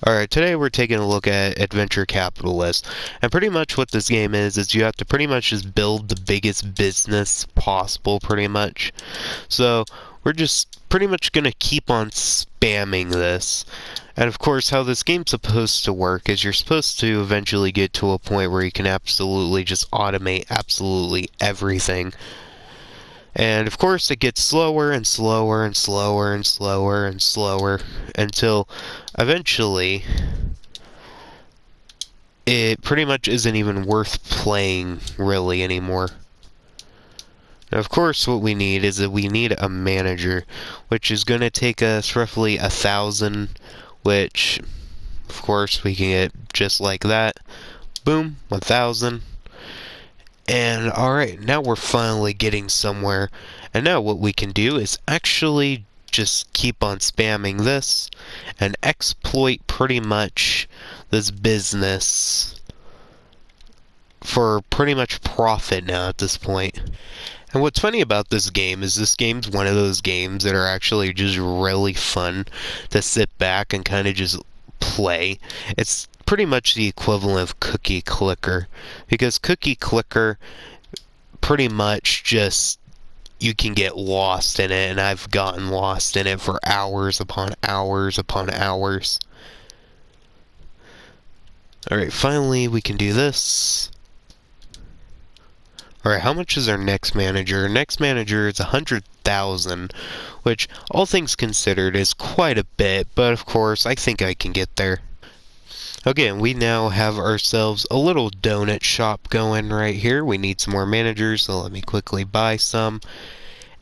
Alright, today we're taking a look at Adventure Capitalist. And pretty much what this game is you have to pretty much just build the biggest business possible, pretty much. So, we're just pretty much gonna keep on spamming this. And of course, how this game's supposed to work is you're supposed to eventually get to a point where you can absolutely just automate absolutely everything. And of course, it gets slower and slower and slower and slower and slower until eventually it pretty much isn't even worth playing really anymore. Now, of course, what we need is that we need a manager, which is going to take us roughly 1,000, which of course we can get just like that. Boom, 1,000. And alright, now we're finally getting somewhere. And now what we can do is actually just keep on spamming this and exploit pretty much this business for pretty much profit now at this point. And what's funny about this game is this game's one of those games that are actually just really fun to sit back and kind of just play. It's pretty much the equivalent of Cookie Clicker, because Cookie Clicker pretty much just you can get lost in it, and I've gotten lost in it for hours upon hours upon hours. Alright, finally we can do this. Alright, how much is our next manager? Our next manager is 100,000, which, all things considered, is quite a bit, but of course, I think I can get there. Okay, and we now have ourselves a little donut shop going right here. We need some more managers, so let me quickly buy some.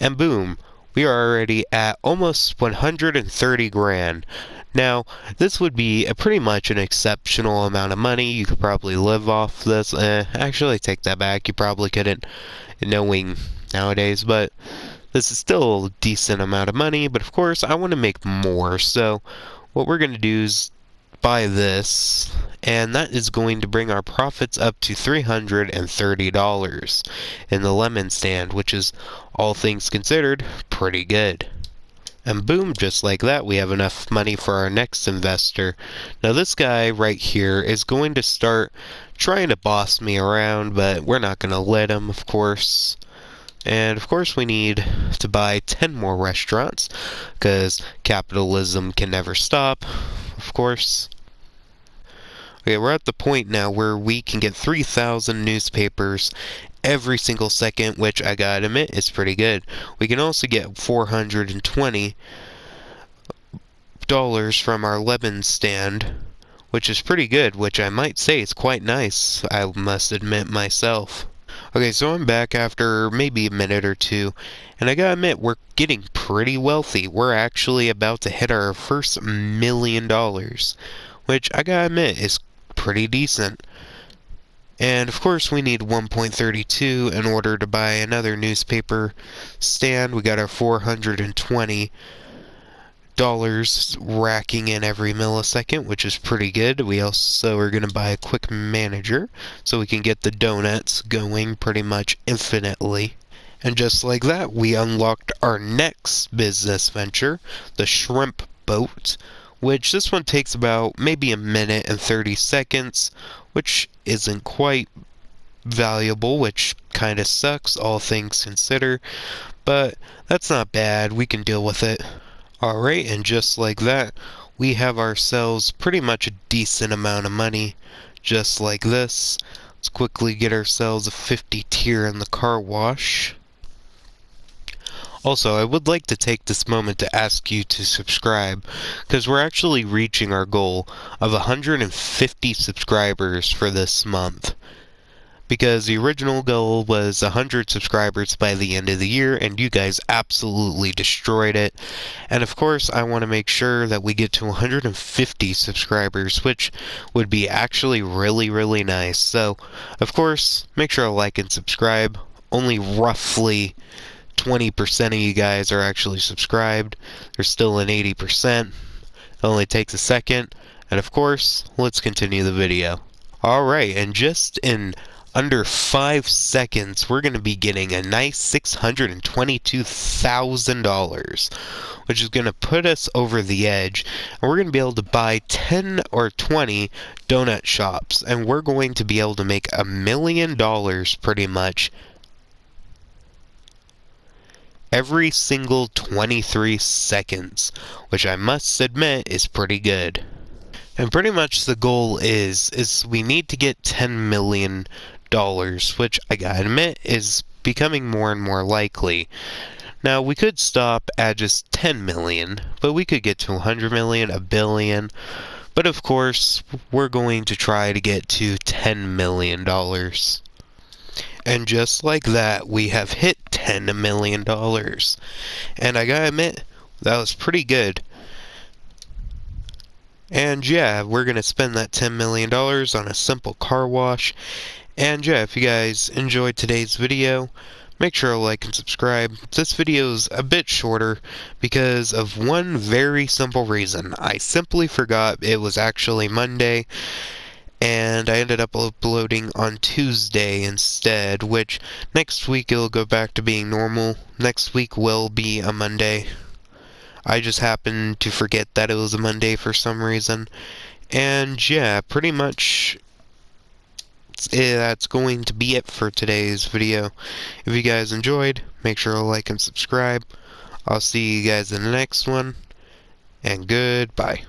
And boom, we are already at almost 130 grand. Now, this would be pretty much an exceptional amount of money. You could probably live off this. Actually, take that back. You probably couldn't, knowing nowadays, but this is still a decent amount of money. But of course, I want to make more. So, what we're going to do is buy this, and that is going to bring our profits up to $330 in the lemon stand, which is, all things considered, pretty good. And boom, just like that, we have enough money for our next investor. Now this guy right here is going to start trying to boss me around, but we're not going to let him, of course. And of course we need to buy 10 more restaurants, because capitalism can never stop, of course. Okay, we're at the point now where we can get 3,000 newspapers every single second, which I gotta admit is pretty good. We can also get $420 from our lemon stand, which is pretty good, which I might say is quite nice, I must admit myself. Okay, so I'm back after maybe a minute or two, and I gotta admit, we're getting pretty wealthy. We're actually about to hit our first $1 million, which I gotta admit is pretty decent. And of course we need 1.32 in order to buy another newspaper stand. We got our $420 racking in every millisecond, which is pretty good. We also are going to buy a quick manager so we can get the donuts going pretty much infinitely. And just like that, we unlocked our next business venture, the shrimp boat, which this one takes about maybe a minute and 30 seconds, which isn't quite valuable, which kind of sucks, all things considered, but that's not bad, we can deal with it. Alright, and just like that, we have ourselves pretty much a decent amount of money, just like this. Let's quickly get ourselves a 50 tier in the car wash. Also, I would like to take this moment to ask you to subscribe, because we're actually reaching our goal of 150 subscribers for this month. Because the original goal was 100 subscribers by the end of the year, and you guys absolutely destroyed it. And of course, I want to make sure that we get to 150 subscribers, which would be actually really, really nice. So, of course, make sure to like and subscribe. Only roughly 20% of you guys are actually subscribed. There's still an 80%. It only takes a second. And of course, let's continue the video. Alright, and just in under 5 seconds, we're going to be getting a nice $622,000, which is going to put us over the edge, and we're going to be able to buy 10 or 20 donut shops, and we're going to be able to make $1 million pretty much every single 23 seconds, which I must admit is pretty good. And pretty much the goal is we need to get $10 million, which I gotta admit is becoming more and more likely. Now, we could stop at just 10 million, but we could get to 100 million, a billion. But of course, we're going to try to get to $10 million. And just like that, we have hit $10 million. And I gotta admit, that was pretty good. And yeah, we're going to spend that $10 million on a simple car wash. And yeah, if you guys enjoyed today's video, make sure to like and subscribe. This video is a bit shorter because of one very simple reason. I simply forgot it was actually Monday, and I ended up uploading on Tuesday instead, which next week it'll go back to being normal. Next week will be a Monday. I just happened to forget that it was a Monday for some reason. And yeah, pretty much that's going to be it for today's video. If you guys enjoyed, make sure to like and subscribe. I'll see you guys in the next one, and goodbye.